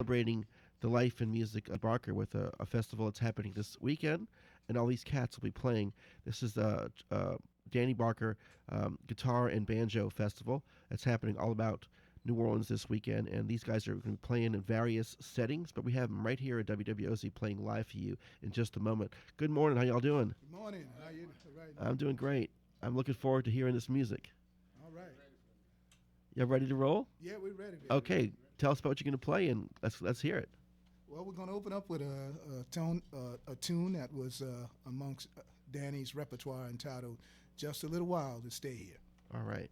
celebrating the life and music of Barker with a festival that's happening this weekend, and all these cats will be playing. This is Danny Barker Guitar and Banjo Festival that's happening all about New Orleans this weekend, and these guys are going to be playing in various settings, but we have them right here at WWOZ playing live for you in just a moment. Good morning. How y'all doing? Good morning. How you? Right. I'm doing great. I'm looking forward to hearing this music. All right. Y'all ready to roll? Yeah, we're ready. Baby. Okay. Tell us about what you're going to play, and let's hear it. Well, we're going to open up with a tune that was amongst Danny's repertoire entitled "Just a Little While to Stay Here." All right.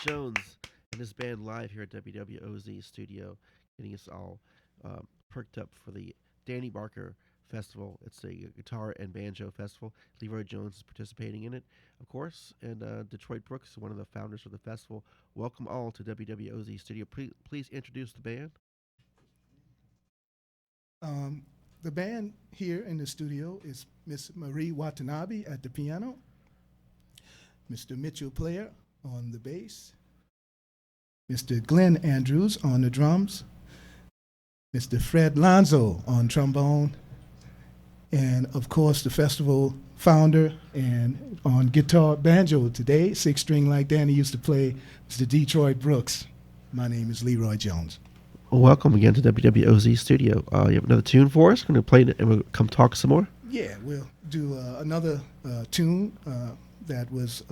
Jones and his band live here at WWOZ Studio, getting us all perked up for the Danny Barker Festival. It's a guitar and banjo festival. Leroy Jones is participating in it, of course, and Detroit Brooks, one of the founders of the festival. Welcome all to WWOZ Studio. Please introduce the band. Um, the band here in the studio is Miss Marie Watanabe at the piano, Mr. Mitchell Player on the bass, Mr. Glenn Andrews on the drums, Mr. Fred Lonzo on trombone, and of course the festival founder and on guitar banjo today, six string like Danny used to play, Mr. Detroit Brooks. My name is Leroy Jones. Well, welcome again to WWOZ Studio. You have another tune for us? Going to play it and we'll come talk some more? Yeah, we'll do another tune that was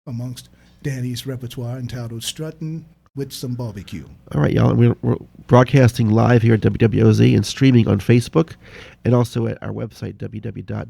amongst Danny's repertoire entitled Struttin' with Some Barbecue. All right, y'all. We're broadcasting live here at WWOZ and streaming on Facebook and also at our website, www.wwoz.org.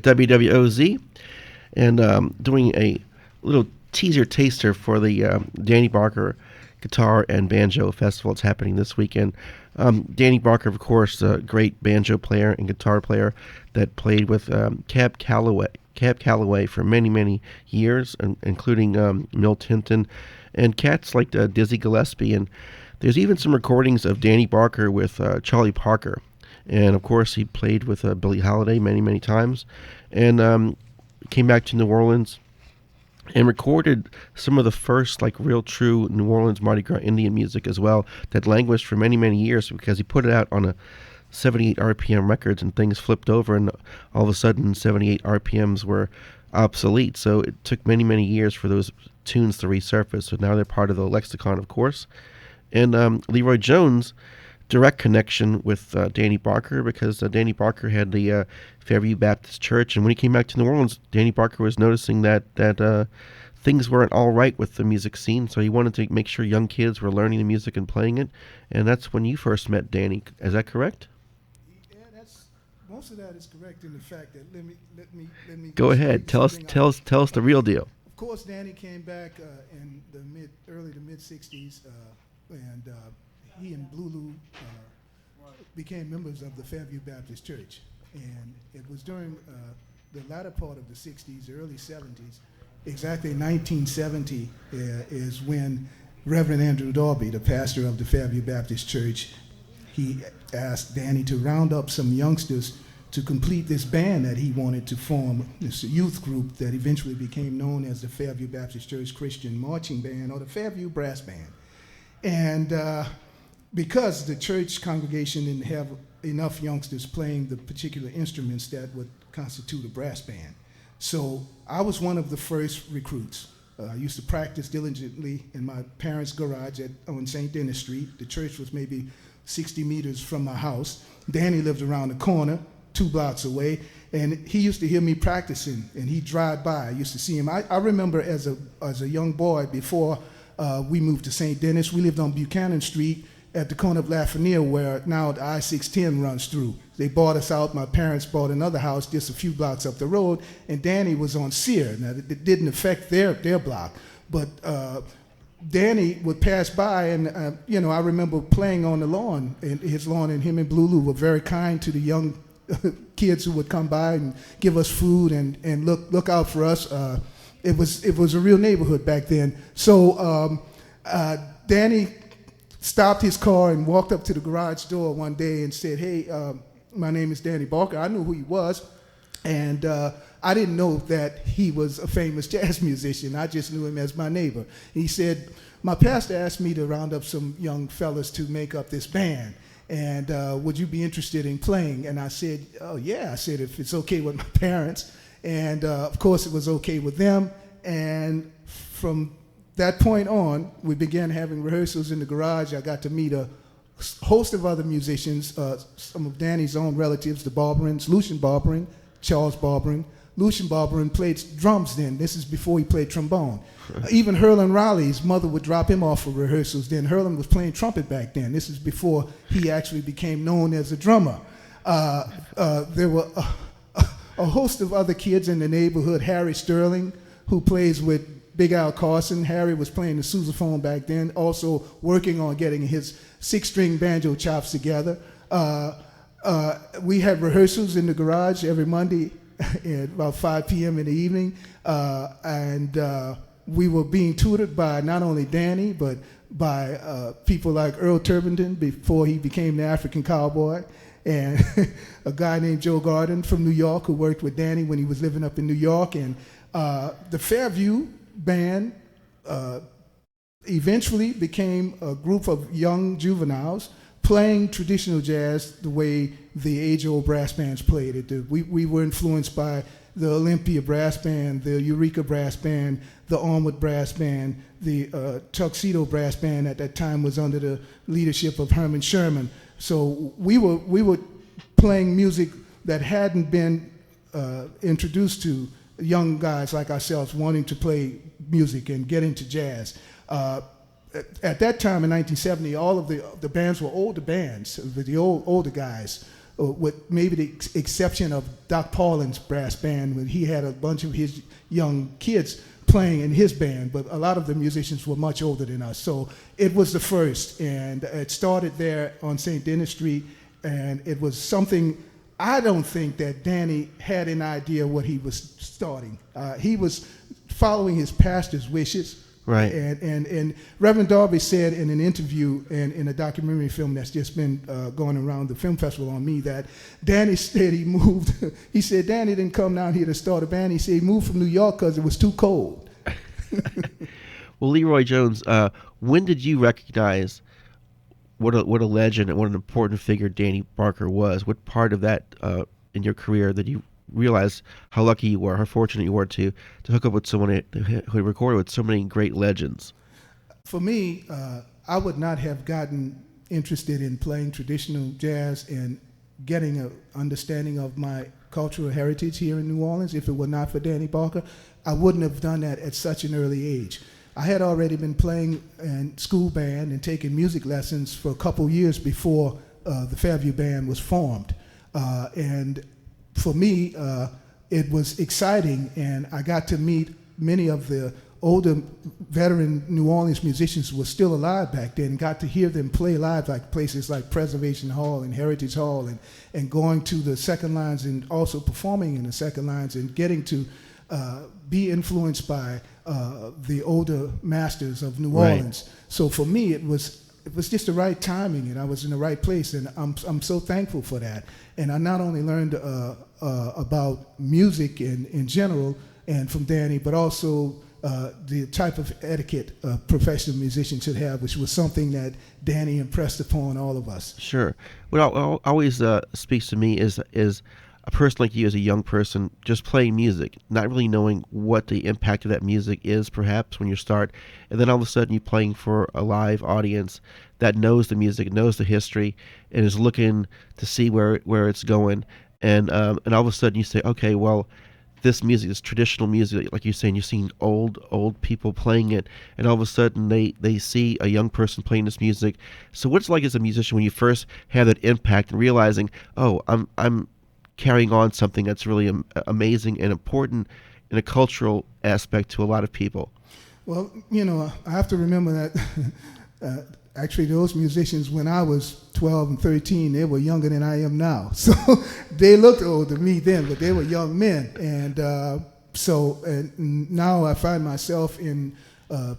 WWOZ, and doing a little teaser taster for the Danny Barker Guitar and Banjo Festival. It's happening this weekend. Danny Barker, of course, a great banjo player and guitar player that played with Cab Calloway for many, many years, including Milt Hinton and cats like Dizzy Gillespie. And there's even some recordings of Danny Barker with Charlie Parker. And of course, he played with Billie Holiday many, many times, and came back to New Orleans and recorded some of the first, like, real true New Orleans Mardi Gras Indian music as well, that languished for many, many years because he put it out on a 78 RPM records, and things flipped over, and all of a sudden 78 RPMs were obsolete. So it took many, many years for those tunes to resurface. So now they're part of the lexicon, of course. And Leroy Jones, direct connection with Danny Barker, because Danny Barker had the Fairview Baptist Church, and when he came back to New Orleans, Danny Barker was noticing that things weren't all right with the music scene, so he wanted to make sure young kids were learning the music and playing it, and that's when you first met Danny. Is that correct? Yeah, that's most of that is correct in the fact that let me Go ahead. Tell us the real deal. Of course, Danny came back in the early to mid '60s, and he and Blue became members of the Fairview Baptist Church. And it was during the latter part of the '60s, early '70s, exactly 1970 is when Reverend Andrew Darby, the pastor of the Fairview Baptist Church, he asked Danny to round up some youngsters to complete this band that he wanted to form, this youth group that eventually became known as the Fairview Baptist Church Christian Marching Band, or the Fairview Brass Band. And because the church congregation didn't have enough youngsters playing the particular instruments that would constitute a brass band. So I was one of the first recruits. I used to practice diligently in my parents' garage on St. Denis Street. The church was maybe 60 meters from my house. Danny lived around the corner, 2 blocks away, and he used to hear me practicing, and he'd drive by. I used to see him. I remember as a young boy, before we moved to St. Denis, we lived on Buchanan Street at the corner of Lafreniere, where now the I-610 runs through. They bought us out. My parents bought another house just a few blocks up the road, and Danny was on Sear. Now, it didn't affect their block, but Danny would pass by, and I remember playing on the lawn, and his lawn, and him and Blue Lou were very kind to the young kids who would come by and give us food and look out for us. It was a real neighborhood back then. So Danny stopped his car and walked up to the garage door one day and said, "Hey, my name is Danny Barker." I knew who he was, and I didn't know that he was a famous jazz musician. I just knew him as my neighbor. He said, "My pastor asked me to round up some young fellas to make up this band, and would you be interested in playing?" And I said, "Oh, yeah." I said, "If it's okay with my parents." And of course, it was okay with them. And from that point on, we began having rehearsals in the garage. I got to meet a host of other musicians, some of Danny's own relatives, the Barberins, Lucian Barberin, Charles Barberin. Lucian Barberin played drums then. This is before he played trombone. Even Herlin Riley's mother would drop him off for rehearsals then. Herlin was playing trumpet back then. This is before he actually became known as a drummer. There were a host of other kids in the neighborhood. Harry Sterling, who plays with Big Al Carson. Harry was playing the sousaphone back then, also working on getting his 6-string banjo chops together. We had rehearsals in the garage every Monday at about 5 p.m. in the evening, and we were being tutored by not only Danny, but by people like Earl Turbington before he became the African Cowboy, and a guy named Joe Garden from New York who worked with Danny when he was living up in New York. And the Fairview Band eventually became a group of young juveniles playing traditional jazz the way the age-old brass bands played it. We were influenced by the Olympia Brass Band, the Eureka Brass Band, the Armwood Brass Band, the Tuxedo Brass Band at that time was under the leadership of Herman Sherman. So we were playing music that hadn't been introduced to young guys like ourselves wanting to play music and get into jazz. At that time in 1970, all of the bands were older bands, the older guys. with maybe the exception of Doc Paulin's brass band, when he had a bunch of his young kids playing in his band, but a lot of the musicians were much older than us. So it was the first, and it started there on St. Denis Street, and it was something. I don't think that Danny had an idea what he was starting. He was following his pastor's wishes. Right. And Reverend Darby said in an interview and in a documentary film that's just been going around the film festival on me that Danny said he moved. He said Danny didn't come down here to start a band. He said he moved from New York because it was too cold. Well, Leroy Jones, when did you recognize what a legend and what an important figure Danny Barker was? What part of that in your career that you realized how lucky you were, how fortunate you were to hook up with someone who recorded with so many great legends? For me, I would not have gotten interested in playing traditional jazz and getting an understanding of my cultural heritage here in New Orleans if it were not for Danny Barker. I wouldn't have done that at such an early age. I had already been playing in school band and taking music lessons for a couple years before the Fairview Band was formed. And for me, it was exciting, and I got to meet many of the older veteran New Orleans musicians who were still alive back then, got to hear them play live, like places like Preservation Hall and Heritage Hall, and going to the second lines and also performing in the second lines and getting to be influenced by the older masters of New Orleans. So for me, it was just the right timing, and I was in the right place, and I'm so thankful for that. And I not only learned about music in general and from Danny, but also the type of etiquette a professional musician should have, which was something that Danny impressed upon all of us. Sure. What always speaks to me is a person like you as a young person just playing music, not really knowing what the impact of that music is perhaps when you start, and then all of a sudden you're playing for a live audience that knows the music, knows the history, and is looking to see where it's going, and all of a sudden you say, okay, well, this music, this traditional music, like you're saying, you're seeing old people playing it, and all of a sudden they see a young person playing this music. So what's it like as a musician when you first have that impact and realizing, oh, I'm carrying on something that's really amazing and important in a cultural aspect to a lot of people? Well, I have to remember that actually those musicians, when I was 12 and 13, they were younger than I am now. So they looked older than me then, but they were young men. And so now I find myself in a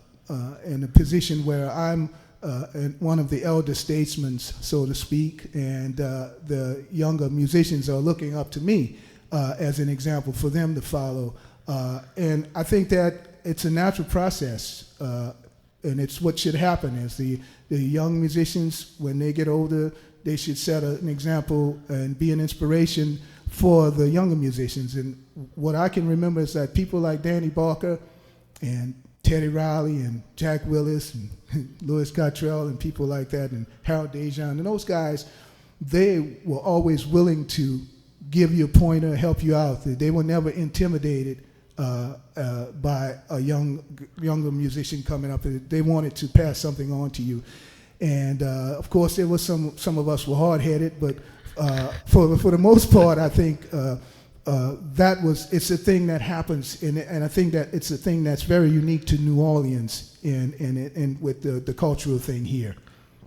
position where I'm one of the elder statesmen, so to speak, and the younger musicians are looking up to me as an example for them to follow. And I think that it's a natural process, and it's what should happen is the young musicians, when they get older, they should set an example and be an inspiration for the younger musicians. And what I can remember is that people like Danny Barker and Teddy Riley and Jack Willis and Louis Cottrell and people like that, and Harold Dejan, and those guys, they were always willing to give you a pointer, help you out. They were never intimidated by a younger musician coming up. They wanted to pass something on to you. And of course, there was some of us were hard-headed, but for the most part, I think it's a thing that happens, and I think that it's a thing that's very unique to New Orleans and with the cultural thing here.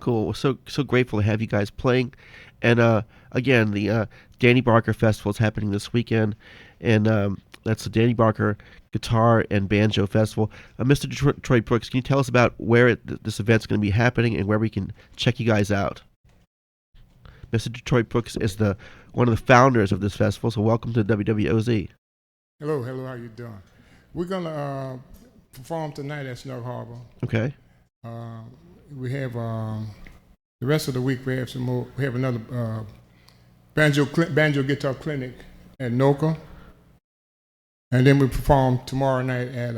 Cool. We're so grateful to have you guys playing. And again, the Danny Barker Festival is happening this weekend, and that's the Danny Barker Guitar and Banjo Festival. Mr. Detroit Brooks, can you tell us about where this event's going to be happening and where we can check you guys out? Mr. Detroit Brooks is one of the founders of this festival, so welcome to WWOZ. Hello, how you doing? We're going to perform tonight at Snug Harbor. Okay. We have the rest of the week. We have some more. We have another banjo guitar clinic at NOCA, and then we perform tomorrow night at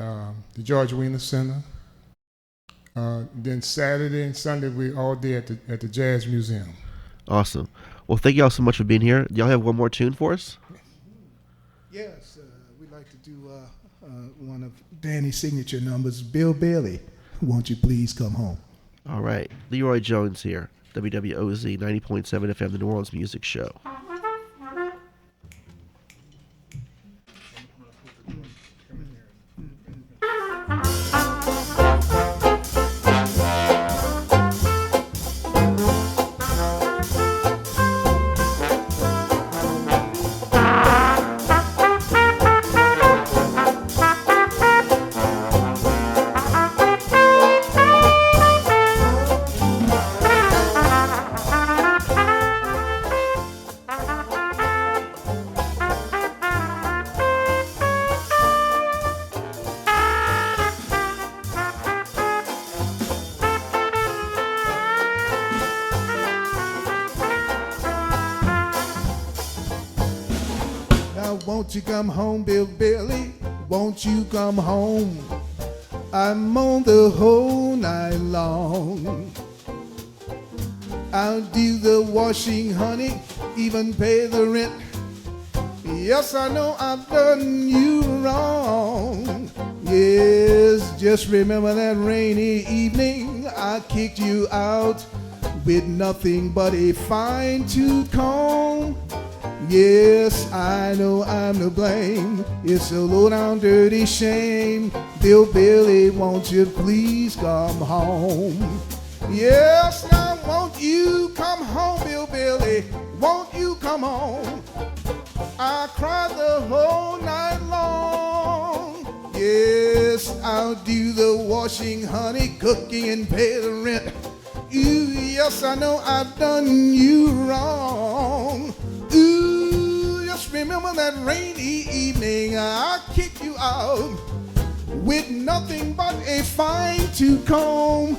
the George Weiner Center. Then Saturday and Sunday we all day at the Jazz Museum. Awesome. Well, thank you all so much for being here. Y'all have one more tune for us? Yes, we'd like to do one of Danny's signature numbers, Bill Bailey, Won't You Please Come Home. All right. Leroy Jones here. WWOZ 90.7 FM, the New Orleans Music Show. Won't you come home, Bill Billy? Won't you come home? I'm on the whole night long. I'll do the washing, honey, even pay the rent. Yes, I know I've done you wrong. Yes, just remember that rainy evening I kicked you out with nothing but a fine-tooth comb. Yes, I know I'm to blame. It's a low-down dirty shame. Bill Billy, won't you please come home? Yes, now won't you come home, Bill Billy? Won't you come home? I cried the whole night long. Yes, I'll do the washing, honey, cooking and pay the rent. Ooh, yes, I know I've done you wrong. Ooh, just remember that rainy evening I kicked you out with nothing but a fine-tooth comb.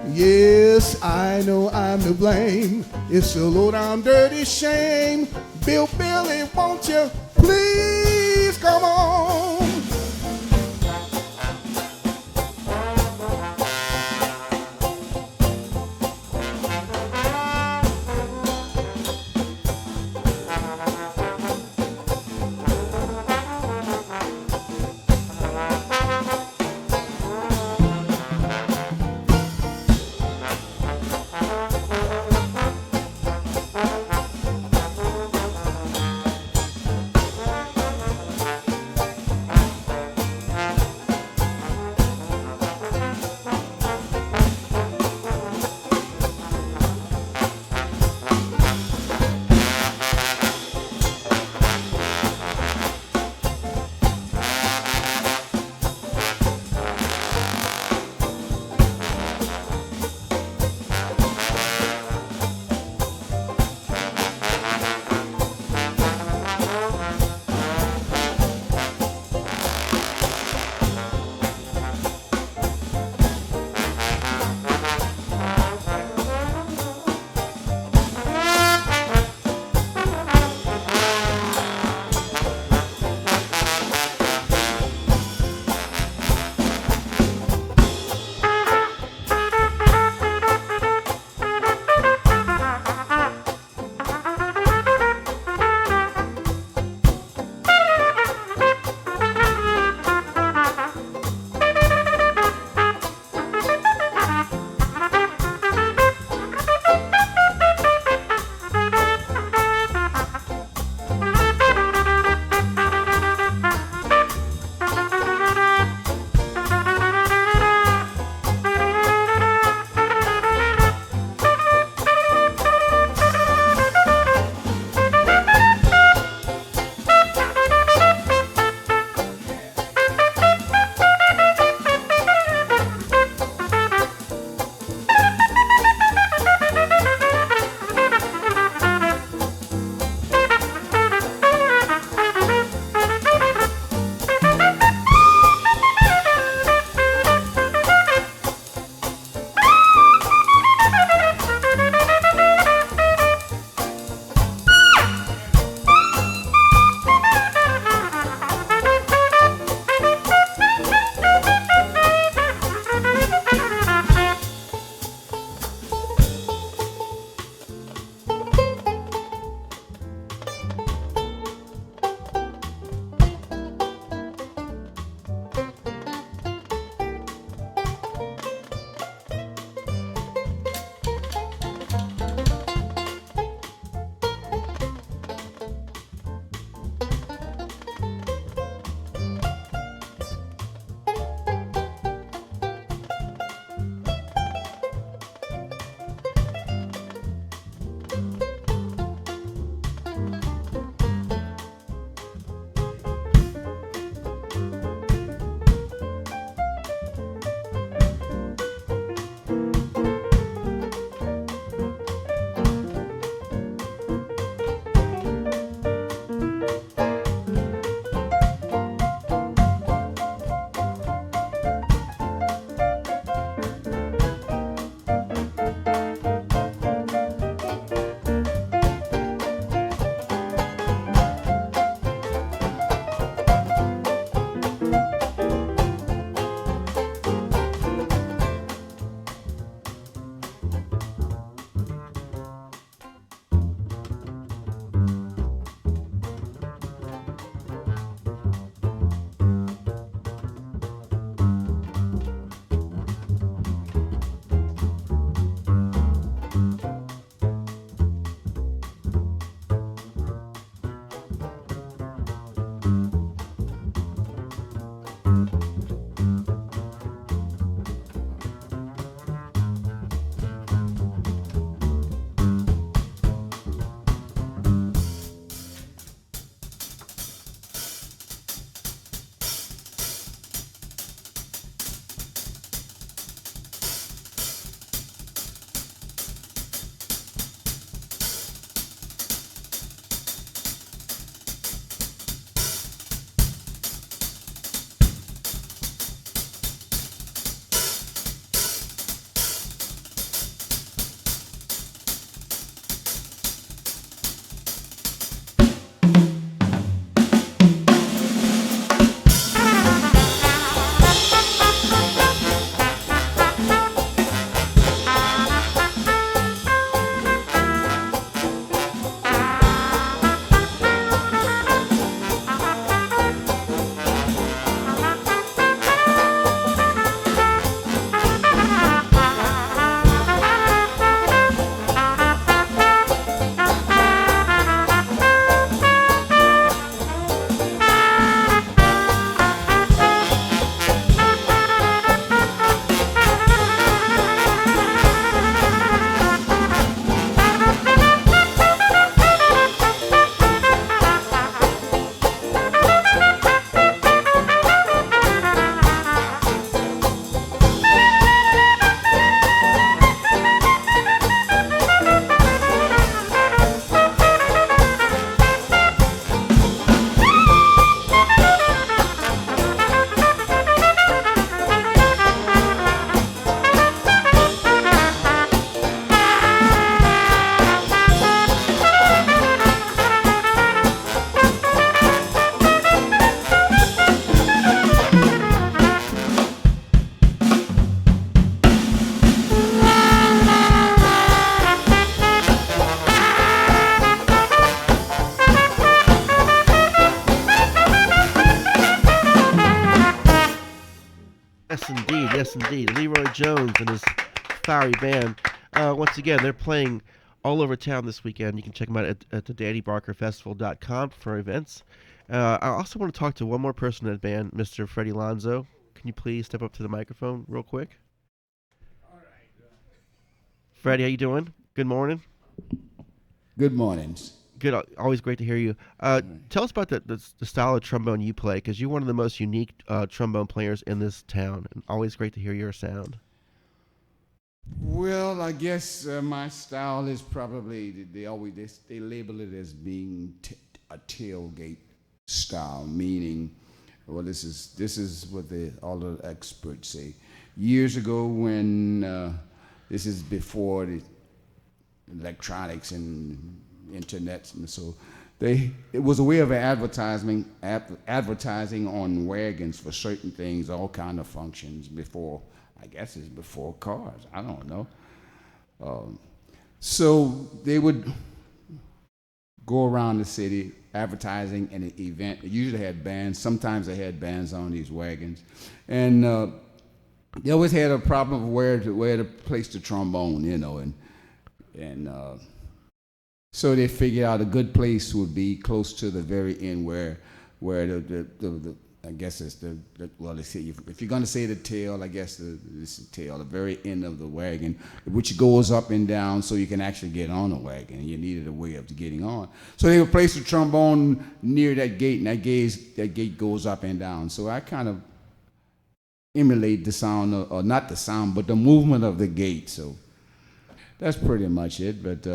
Yes, I know I'm to blame. It's a low-down dirty shame. Bill Billy, won't you please come on? Yes, indeed. Yes, indeed. Leroy Jones and his fiery band. Once again, they're playing all over town this weekend. You can check them out at the DannyBarkerFestival.com for events. I also want to talk to one more person in that band, Mr. Freddie Lonzo. Can you please step up to the microphone real quick? Freddie, how you doing? Good morning. Good mornings. Good. Always great to hear you. Tell us about the style of trombone you play, because you're one of the most unique trombone players in this town, and always great to hear your sound. Well, I guess my style is probably they label it as being a tailgate style, meaning, well, this is what all the experts say. Years ago, when this is before the electronics and internet, and so it was a way of advertising on wagons for certain things, all kind of functions before. I guess it's before cars. I don't know. So they would go around the city advertising an event. They usually had bands. Sometimes they had bands on these wagons, and they always had a problem of where to place the trombone, and so they figured out a good place would be close to the very end where the I guess it's well, they say if you're going to say the tail, I guess it's the tail, the very end of the wagon, which goes up and down so you can actually get on the wagon. You needed a way of getting on. So they would place the trombone near that gate, and that gate goes up and down. So I kind of emulate the sound, or not the sound, but the movement of the gate. So that's pretty much it. But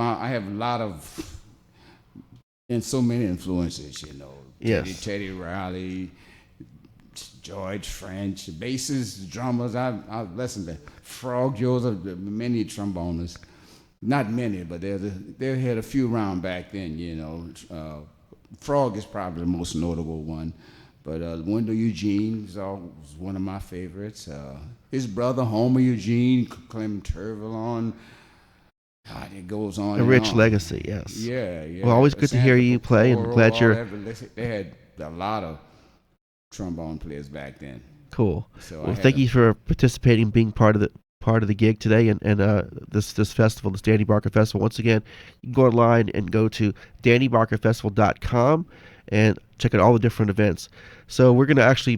I have a lot of, and so many influences, Yes. Teddy Riley, George French, basses, drummers. I've listened to Frog Joseph, many trombonists. Not many, but they had a few around back then, Frog is probably the most notable one. But Wendell Eugene was one of my favorites. His brother, Homer Eugene, Clem Turvelon. God, it goes on. A rich legacy, yes. Yeah. Well, always good to hear you play, and glad you're. They had a lot of trombone players back then. Cool. So well, thank you for participating, being part of the gig today, and this festival, this Danny Barker Festival. Once again, you can go online and go to DannyBarkerFestival.com and check out all the different events. So we're going to actually